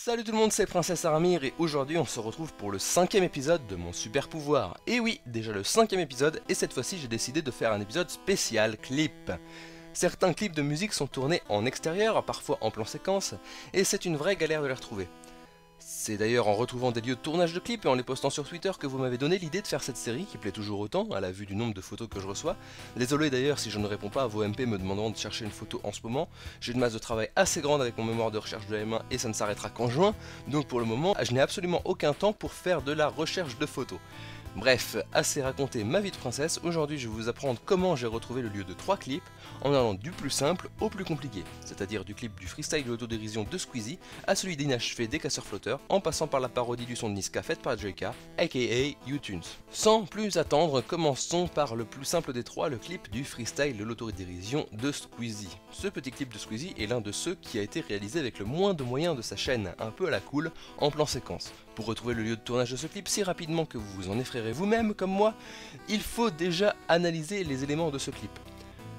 Salut tout le monde, c'est Princesse Aramir et aujourd'hui on se retrouve pour le 5ème épisode de mon super pouvoir. Et oui, déjà le 5ème épisode et cette fois-ci j'ai décidé de faire un épisode spécial clip. Certains clips de musique sont tournés en extérieur, parfois en plan séquence, et c'est une vraie galère de les retrouver. C'est d'ailleurs en retrouvant des lieux de tournage de clips et en les postant sur Twitter que vous m'avez donné l'idée de faire cette série qui plaît toujours autant, à la vue du nombre de photos que je reçois. Désolé d'ailleurs si je ne réponds pas à vos MP me demandant de chercher une photo en ce moment. J'ai une masse de travail assez grande avec mon mémoire de recherche de M1 et ça ne s'arrêtera qu'en juin, donc pour le moment je n'ai absolument aucun temps pour faire de la recherche de photos. Bref, assez raconté ma vie de princesse, aujourd'hui je vais vous apprendre comment j'ai retrouvé le lieu de 3 clips en allant du plus simple au plus compliqué, c'est-à-dire du clip du freestyle de l'autodérision de Squeezie à celui d'inachevé des casseurs-flotteurs en passant par la parodie du son de Niska faite par JK, aka U-Tunes. Sans plus attendre, commençons par le plus simple des trois, le clip du freestyle de l'autodérision de Squeezie. Ce petit clip de Squeezie est l'un de ceux qui a été réalisé avec le moins de moyens de sa chaîne, un peu à la cool, en plan séquence. Pour retrouver le lieu de tournage de ce clip si rapidement que vous vous en effrayerez vous-même comme moi, il faut déjà analyser les éléments de ce clip.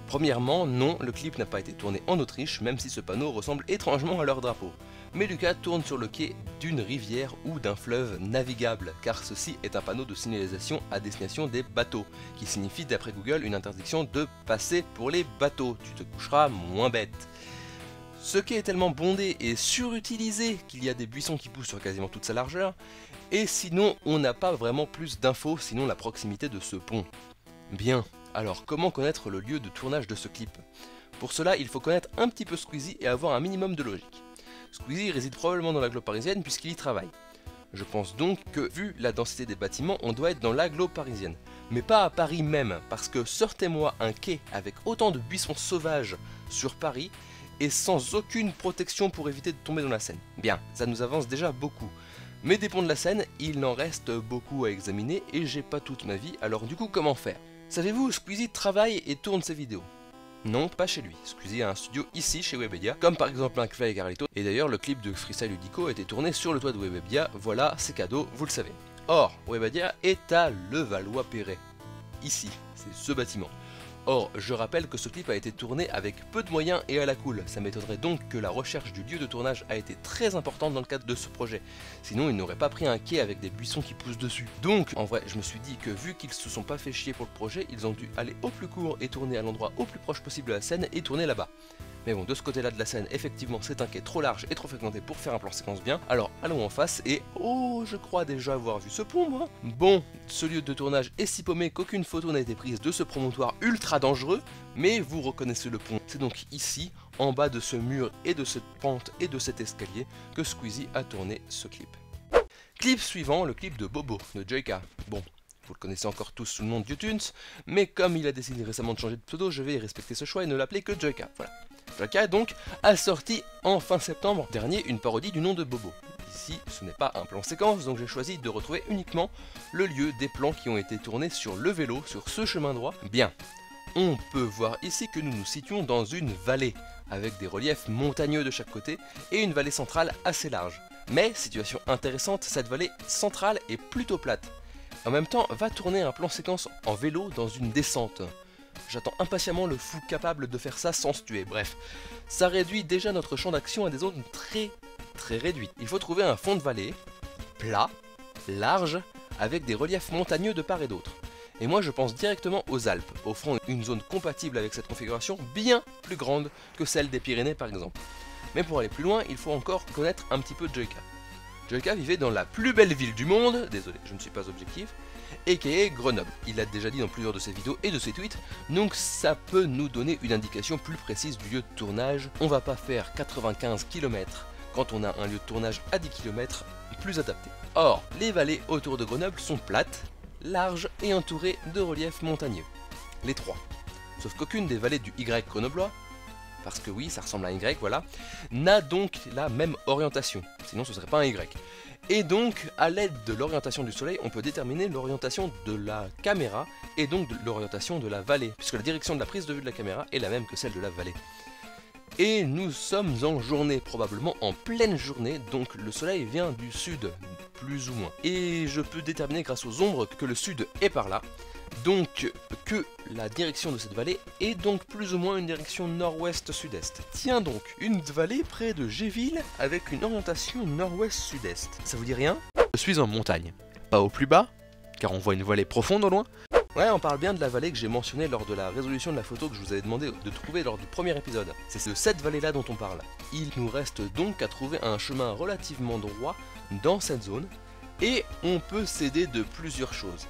Premièrement, non, le clip n'a pas été tourné en Autriche, même si ce panneau ressemble étrangement à leur drapeau. Mais Lucas tourne sur le quai d'une rivière ou d'un fleuve navigable, car ceci est un panneau de signalisation à destination des bateaux, qui signifie d'après Google une interdiction de passer pour les bateaux, tu te coucheras moins bête. Ce quai est tellement bondé et surutilisé qu'il y a des buissons qui poussent sur quasiment toute sa largeur, et sinon on n'a pas vraiment plus d'infos sinon la proximité de ce pont. Bien, alors comment connaître le lieu de tournage de ce clip? Pour cela il faut connaître un petit peu Squeezie et avoir un minimum de logique. Squeezie réside probablement dans l'agglo parisienne puisqu'il y travaille. Je pense donc que, vu la densité des bâtiments, on doit être dans l'agglo parisienne. Mais pas à Paris même, parce que sortez-moi un quai avec autant de buissons sauvages sur Paris, et sans aucune protection pour éviter de tomber dans la Seine. Bien, ça nous avance déjà beaucoup. Mais des ponts de la Seine, il en reste beaucoup à examiner et j'ai pas toute ma vie, alors du coup comment faire? Savez-vous, Squeezie travaille et tourne ses vidéos. Non, pas chez lui. Squeezie a un studio ici chez Webedia, comme par exemple un McFly et Carlito, et d'ailleurs le clip de Freestyle Ludico a été tourné sur le toit de Webedia, voilà, c'est cadeau, vous le savez. Or, Webedia est à Levallois-Perret. Ici, c'est ce bâtiment. Or, je rappelle que ce clip a été tourné avec peu de moyens et à la cool, ça m'étonnerait donc que la recherche du lieu de tournage a été très importante dans le cadre de ce projet, sinon ils n'auraient pas pris un quai avec des buissons qui poussent dessus. Donc, en vrai, je me suis dit que vu qu'ils se sont pas fait chier pour le projet, ils ont dû aller au plus court et tourner à l'endroit au plus proche possible de la Seine et tourner là-bas. Mais bon, de ce côté-là de la Seine, effectivement, c'est un quai trop large et trop fréquenté pour faire un plan séquence bien. Alors, allons en face et... Oh, je crois déjà avoir vu ce pont, moi. Bon, ce lieu de tournage est si paumé qu'aucune photo n'a été prise de ce promontoire ultra dangereux, mais vous reconnaissez le pont. C'est donc ici, en bas de ce mur et de cette pente et de cet escalier, que Squeezie a tourné ce clip. Clip suivant, le clip de Bobo, de JK. Bon. Vous le connaissez encore tous sous le nom de U-Tunes, mais comme il a décidé récemment de changer de pseudo, je vais respecter ce choix et ne l'appeler que JK. Voilà. JK donc a sorti en fin septembre dernier une parodie du nom de Bobo. Ici, ce n'est pas un plan séquence, donc j'ai choisi de retrouver uniquement le lieu des plans qui ont été tournés sur le vélo, sur ce chemin droit. Bien, on peut voir ici que nous nous situons dans une vallée, avec des reliefs montagneux de chaque côté, et une vallée centrale assez large. Mais, situation intéressante, cette vallée centrale est plutôt plate. En même temps, va tourner un plan séquence en vélo dans une descente. J'attends impatiemment le fou capable de faire ça sans se tuer, bref. Ça réduit déjà notre champ d'action à des zones très réduites. Il faut trouver un fond de vallée, plat, large, avec des reliefs montagneux de part et d'autre. Et moi je pense directement aux Alpes, offrant une zone compatible avec cette configuration bien plus grande que celle des Pyrénées par exemple. Mais pour aller plus loin, il faut encore connaître un petit peu JK. JK vivait dans la plus belle ville du monde, désolé, je ne suis pas objectif, aka Grenoble. Il l'a déjà dit dans plusieurs de ses vidéos et de ses tweets, donc ça peut nous donner une indication plus précise du lieu de tournage. On va pas faire 95 km quand on a un lieu de tournage à 10 km plus adapté. Or, les vallées autour de Grenoble sont plates, larges et entourées de reliefs montagneux. Les trois. Sauf qu'aucune des vallées du Y grenoblois, parce que oui, ça ressemble à un Y, voilà, n'a donc la même orientation, sinon ce serait pas un Y. Et donc, à l'aide de l'orientation du soleil, on peut déterminer l'orientation de la caméra, et donc de l'orientation de la vallée, puisque la direction de la prise de vue de la caméra est la même que celle de la vallée. Et nous sommes en journée, probablement en pleine journée, donc le soleil vient du sud, plus ou moins. Et je peux déterminer grâce aux ombres que le sud est par là, donc que la direction de cette vallée est donc plus ou moins une direction nord-ouest-sud-est. Tiens donc, une vallée près de Géville avec une orientation nord-ouest-sud-est. Ça vous dit rien? Je suis en montagne, pas au plus bas, car on voit une vallée profonde au loin. Ouais, on parle bien de la vallée que j'ai mentionnée lors de la résolution de la photo que je vous avais demandé de trouver lors du premier épisode. C'est de cette vallée-là dont on parle. Il nous reste donc à trouver un chemin relativement droit dans cette zone, et on peut s'aider de plusieurs choses.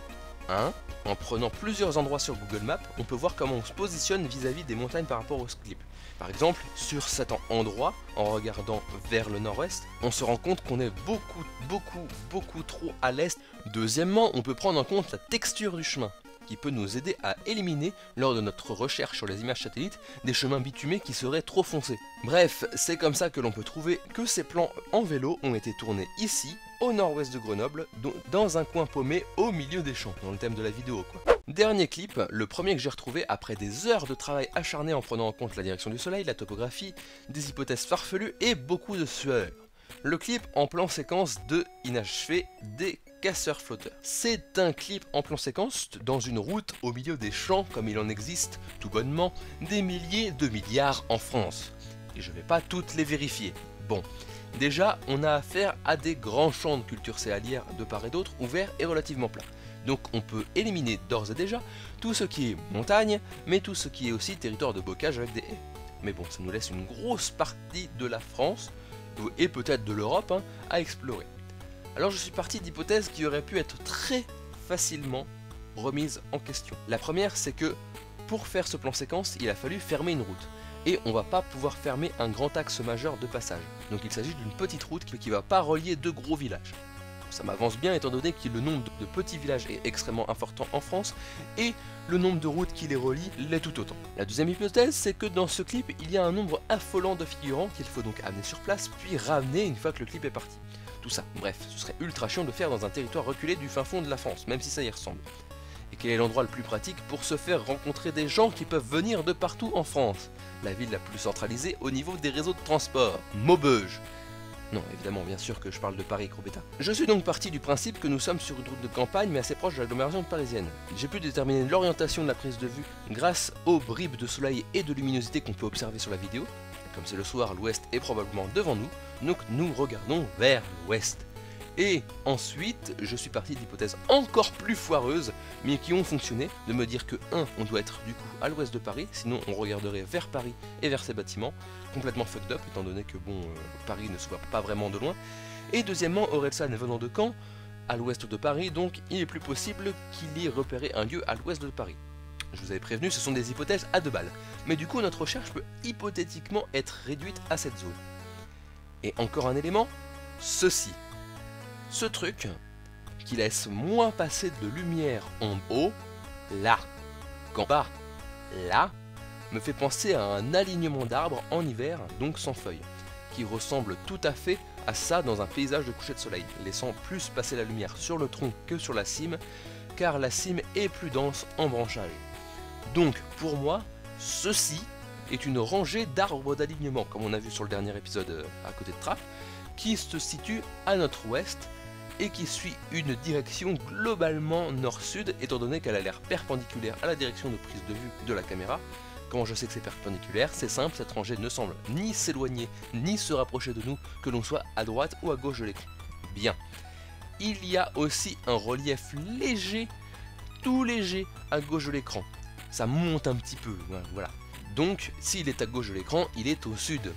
1. En prenant plusieurs endroits sur Google Maps, on peut voir comment on se positionne vis-à-vis des montagnes par rapport au clip. Par exemple, sur cet endroit, en regardant vers le nord-ouest, on se rend compte qu'on est beaucoup trop à l'est. Deuxièmement, on peut prendre en compte la texture du chemin, qui peut nous aider à éliminer, lors de notre recherche sur les images satellites, des chemins bitumés qui seraient trop foncés. Bref, c'est comme ça que l'on peut trouver que ces plans en vélo ont été tournés ici, au nord-ouest de Grenoble, dans un coin paumé au milieu des champs, dans le thème de la vidéo quoi. Dernier clip, le premier que j'ai retrouvé après des heures de travail acharné en prenant en compte la direction du soleil, la topographie, des hypothèses farfelues et beaucoup de sueur. Le clip en plan séquence de Inachevé des Casseurs Flotteurs. C'est un clip en plan séquence dans une route au milieu des champs comme il en existe, tout bonnement, des milliers de milliards en France. Et je vais pas toutes les vérifier. Bon, déjà on a affaire à des grands champs de culture céalière de part et d'autre, ouverts et relativement plats. Donc on peut éliminer d'ores et déjà tout ce qui est montagne, mais tout ce qui est aussi territoire de bocage avec des haies. Mais bon, ça nous laisse une grosse partie de la France, et peut-être de l'Europe, à explorer. Alors je suis parti d'hypothèses qui auraient pu être très facilement remises en question. La première, c'est que pour faire ce plan séquence, il a fallu fermer une route. Et on va pas pouvoir fermer un grand axe majeur de passage. Donc il s'agit d'une petite route qui va pas relier deux gros villages. Ça m'avance bien étant donné que le nombre de petits villages est extrêmement important en France et le nombre de routes qui les relient l'est tout autant. La deuxième hypothèse, c'est que dans ce clip, il y a un nombre affolant de figurants qu'il faut donc amener sur place puis ramener une fois que le clip est parti. Tout ça, bref, ce serait ultra chiant de faire dans un territoire reculé du fin fond de la France, même si ça y ressemble. Et quel est l'endroit le plus pratique pour se faire rencontrer des gens qui peuvent venir de partout en France? La ville la plus centralisée au niveau des réseaux de transport, Maubeuge. Non, évidemment, bien sûr que je parle de Paris-Gros-Bêta. Je suis donc parti du principe que nous sommes sur une route de campagne mais assez proche de l'agglomération parisienne. J'ai pu déterminer l'orientation de la prise de vue grâce aux bribes de soleil et de luminosité qu'on peut observer sur la vidéo. Comme c'est le soir, l'ouest est probablement devant nous, donc nous regardons vers l'ouest. Et ensuite, je suis parti d'hypothèses encore plus foireuses, mais qui ont fonctionné, de me dire que 1. On doit être du coup à l'ouest de Paris, sinon on regarderait vers Paris et vers ses bâtiments, complètement fucked up, étant donné que bon, Paris ne se voit pas vraiment de loin. Et deuxièmement, Orelsan venant de Caen, à l'ouest de Paris, donc il est plus possible qu'il ait repéré un lieu à l'ouest de Paris. Je vous avais prévenu, ce sont des hypothèses à 2 balles, mais du coup notre recherche peut hypothétiquement être réduite à cette zone. Et encore un élément, ceci. Ce truc qui laisse moins passer de lumière en haut, là, qu'en bas, là, me fait penser à un alignement d'arbres en hiver, donc sans feuilles, qui ressemble tout à fait à ça dans un paysage de coucher de soleil, laissant plus passer la lumière sur le tronc que sur la cime, car la cime est plus dense en branchage. Donc pour moi, ceci est une rangée d'arbres d'alignement, comme on a vu sur le dernier épisode à côté de Trappes, qui se situe à notre ouest, et qui suit une direction globalement nord-sud, étant donné qu'elle a l'air perpendiculaire à la direction de prise de vue de la caméra. Comment je sais que c'est perpendiculaire? C'est simple, cette rangée ne semble ni s'éloigner, ni se rapprocher de nous, que l'on soit à droite ou à gauche de l'écran. Bien. Il y a aussi un relief léger, tout léger, à gauche de l'écran. Ça monte un petit peu, voilà. Donc, s'il est à gauche de l'écran, il est au sud.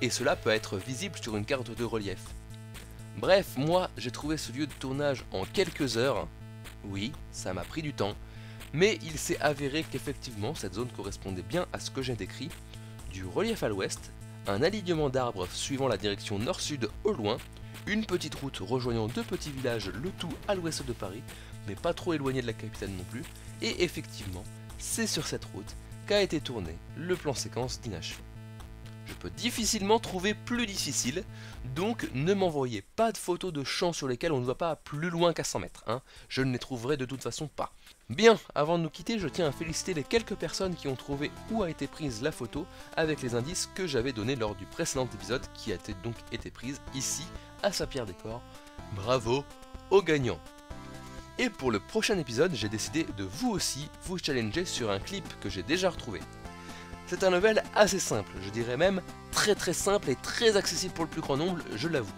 Et cela peut être visible sur une carte de relief. Bref, moi j'ai trouvé ce lieu de tournage en quelques heures. Oui, ça m'a pris du temps, mais il s'est avéré qu'effectivement cette zone correspondait bien à ce que j'ai décrit. Du relief à l'ouest, un alignement d'arbres suivant la direction nord-sud au loin, une petite route rejoignant 2 petits villages, le tout à l'ouest de Paris, mais pas trop éloigné de la capitale non plus, et effectivement, c'est sur cette route qu'a été tourné le plan séquence d'Inachevé. Je peux difficilement trouver plus difficile, donc ne m'envoyez pas de photos de champs sur lesquels on ne va pas plus loin qu'à 100 mètres, hein. Je ne les trouverai de toute façon pas. Bien, avant de nous quitter, je tiens à féliciter les quelques personnes qui ont trouvé où a été prise la photo avec les indices que j'avais donnés lors du précédent épisode qui a donc été prise ici, à Saint-Pierre-des-Corps. Bravo aux gagnants! Et pour le prochain épisode, j'ai décidé de vous aussi vous challenger sur un clip que j'ai déjà retrouvé. C'est un level assez simple, je dirais même très simple et très accessible pour le plus grand nombre, je l'avoue.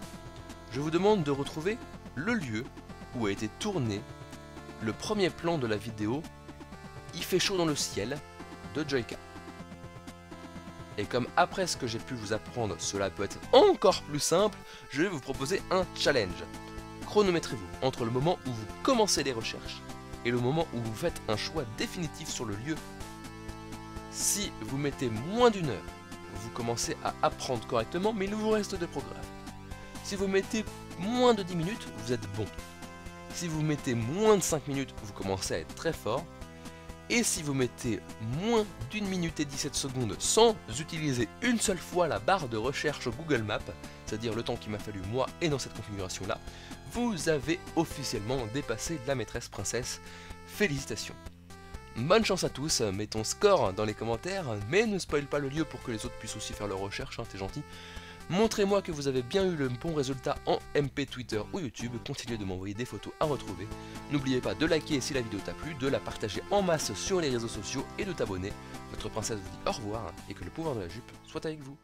Je vous demande de retrouver le lieu où a été tourné le premier plan de la vidéo « Il fait chaud dans le ciel » de Joyka. Et comme après ce que j'ai pu vous apprendre, cela peut être encore plus simple, je vais vous proposer un challenge. Chronométrez-vous entre le moment où vous commencez les recherches et le moment où vous faites un choix définitif sur le lieu. Si vous mettez moins d'une heure, vous commencez à apprendre correctement, mais il vous reste de progrès. Si vous mettez moins de 10 minutes, vous êtes bon. Si vous mettez moins de 5 minutes, vous commencez à être très fort. Et si vous mettez moins d'1 minute et 17 secondes sans utiliser une seule fois la barre de recherche Google Maps, c'est-à-dire le temps qu'il m'a fallu moi et dans cette configuration-là, vous avez officiellement dépassé la maîtresse princesse. Félicitations! Bonne chance à tous, mets ton score dans les commentaires, mais ne spoil pas le lieu pour que les autres puissent aussi faire leurs recherches, hein, t'es gentil. Montrez-moi que vous avez bien eu le bon résultat en MP, Twitter ou YouTube, continuez de m'envoyer des photos à retrouver. N'oubliez pas de liker si la vidéo t'a plu, de la partager en masse sur les réseaux sociaux et de t'abonner. Votre princesse vous dit au revoir et que le pouvoir de la jupe soit avec vous.